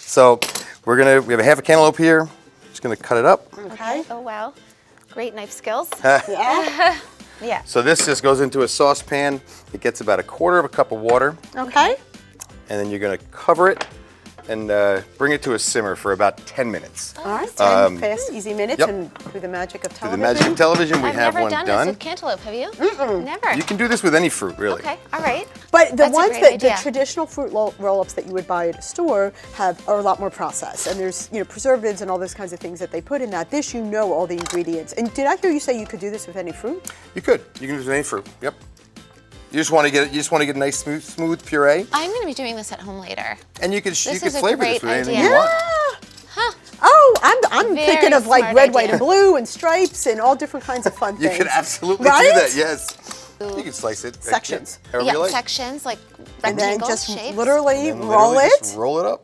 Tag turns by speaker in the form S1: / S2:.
S1: So we have a half a cantaloupe here. Just gonna cut it up.
S2: Okay. Oh wow, great knife skills.
S3: Yeah.
S2: Yeah.
S1: So this just goes into a saucepan. It gets about 1/4 cup of water.
S3: Okay.
S1: And then you're gonna cover it and bring it to a simmer for about 10 minutes.
S3: All right. 10 fast, easy minutes,
S1: Yep.
S3: and through the magic of
S1: Through the
S3: television.
S1: magic of television, we
S2: I've
S1: have
S2: never
S1: one
S2: done this with cantaloupe. Have you? Never.
S1: You can do this with any fruit, really.
S2: Okay. All right.
S3: But the
S2: That's a
S3: ones
S2: great
S3: that the
S2: idea.
S3: traditional fruit roll-ups that you would buy at a store are a lot more processed, and there's preservatives and all those kinds of things that they put in that. This, all the ingredients. And did I hear you say you could do this with any fruit?
S1: You could. You can do this with any fruit. Yep. You just want to get a nice smooth puree,
S2: I'm going to be doing this at home later.
S1: and you could
S2: This is a
S1: flavor this
S2: great
S1: with anything
S2: idea.
S1: you want.
S2: Huh.
S3: Oh, I'm
S2: Very
S3: thinking of like
S2: smart
S3: red, white,
S2: idea.
S3: and blue, and stripes, and all different kinds of fun
S1: You
S3: things.
S1: could absolutely
S3: Right?
S1: do that. Yes. You can slice it
S3: Sections.
S1: however
S2: Yeah,
S1: you like.
S2: sections like
S3: And then
S2: rectangles
S3: just
S2: shapes.
S3: literally
S1: And then
S3: roll
S1: literally
S3: it.
S1: just roll it up.